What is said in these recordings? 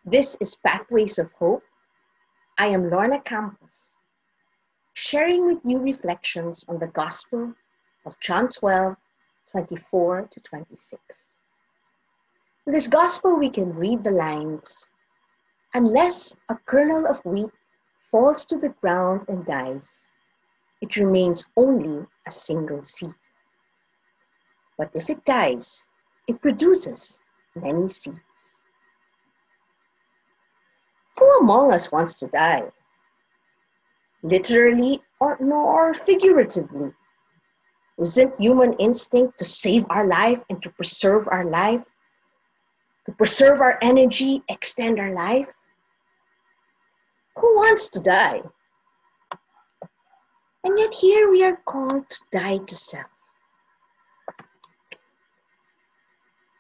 This is Pathways of Hope. I am Lorna Campos, sharing with you reflections on the Gospel of John 12:24-26. In this Gospel, we can read the lines, "Unless a kernel of wheat falls to the ground and dies, it remains only a single seed. But if it dies, it produces many seeds." Who among us wants to die? Literally or figuratively? Isn't human instinct to save our life and to preserve our life, to preserve our energy, extend our life? Who wants to die? And yet here we are called to die to self.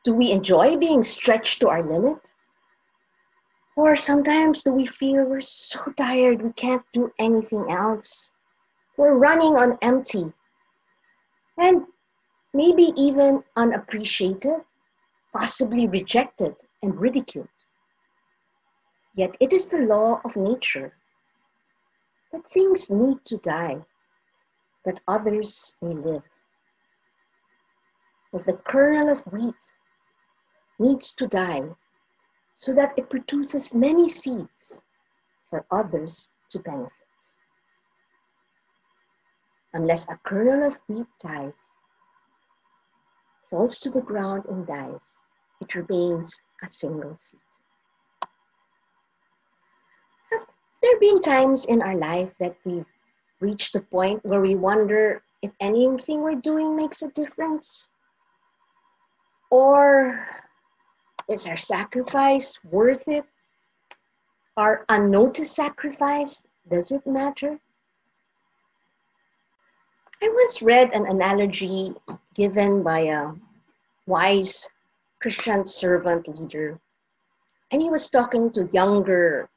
Do we enjoy being stretched to our limit? Or sometimes do we feel we're so tired we can't do anything else? We're running on empty and maybe even unappreciated, possibly rejected and ridiculed. Yet it is the law of nature that things need to die, that others may live. That the kernel of wheat needs to die so that it produces many seeds for others to benefit. Unless a kernel of wheat dies, falls to the ground and dies, it remains a single seed. Have there been times in our life that we've reached the point where we wonder if anything we're doing makes a difference? Or is our sacrifice worth it? Our unnoticed sacrifice, does it matter? I once read an analogy given by a wise Christian servant leader, and he was talking to younger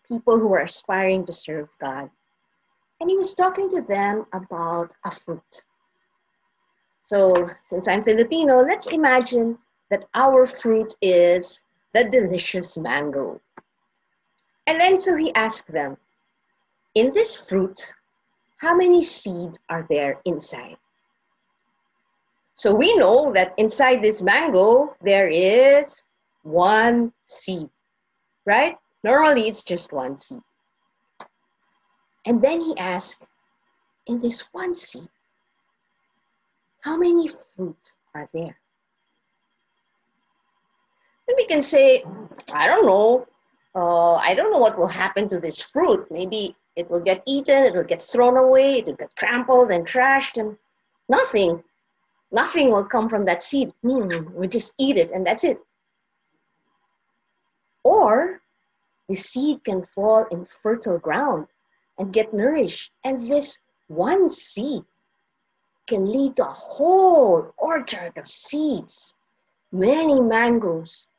people who were aspiring to serve God. And he was talking to them about a fruit. So, since I'm Filipino, let's imagine that our fruit is the delicious mango. And then so he asked them, in this fruit, how many seeds are there inside? So we know that inside this mango, there is one seed, right? Normally, it's just one seed. And then he asked, in this one seed, how many fruit are there? And we can say, I don't know. I don't know what will happen to this fruit. Maybe it will get eaten, it will get thrown away, it will get trampled and trashed, and nothing will come from that seed. We just eat it and that's it. Or the seed can fall in fertile ground and get nourished, and this one seed can lead to a whole orchard of seeds, many mangoes.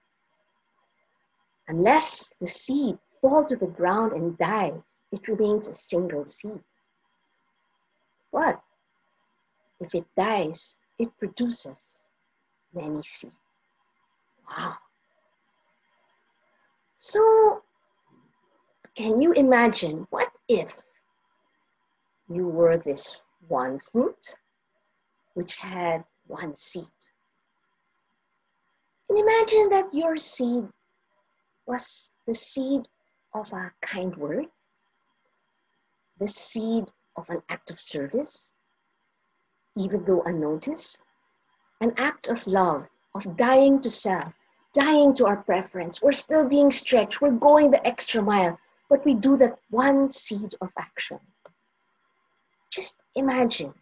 Unless the seed falls to the ground and dies, it remains a single seed. But if it dies, it produces many seeds. Wow. So, can you imagine what if you were this one fruit which had one seed? And imagine that your seed was the seed of a kind word, the seed of an act of service, even though unnoticed, an act of love, of dying to self, dying to our preference. We're still being stretched, we're going the extra mile, but we do that one seed of action. Just imagine,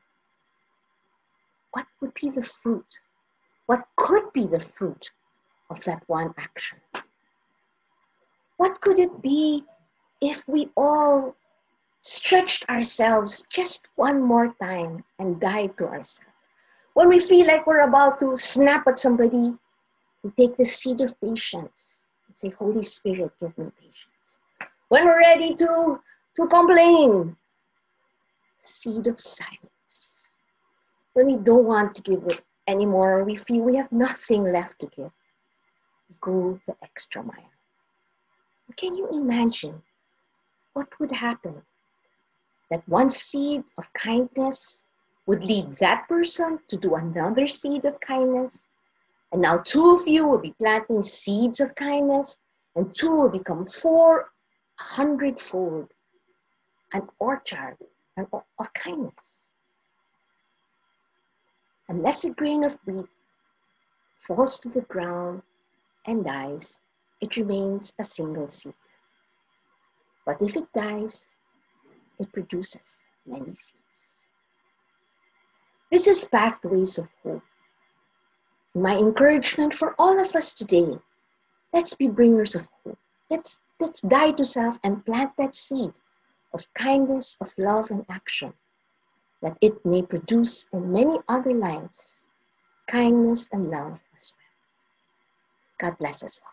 what would be the fruit? What could be the fruit of that one action? What could it be if we all stretched ourselves just one more time and died to ourselves? When we feel like we're about to snap at somebody, we take the seed of patience and say, Holy Spirit, give me patience. When we're ready to complain, seed of silence. When we don't want to give it anymore, we feel we have nothing left to give, we go the extra mile. But can you imagine what would happen? That one seed of kindness would lead that person to do another seed of kindness. And now 2 of you will be planting seeds of kindness, and 2 will become 4, 100-fold, an orchard of kindness. Unless a grain of wheat falls to the ground and dies, it remains a single seed. But if it dies, it produces many seeds. This is Pathways of Hope. My encouragement for all of us today, let's be bringers of hope. Let's die to self and plant that seed of kindness, of love and action, that it may produce in many other lives kindness and love as well. God bless us all.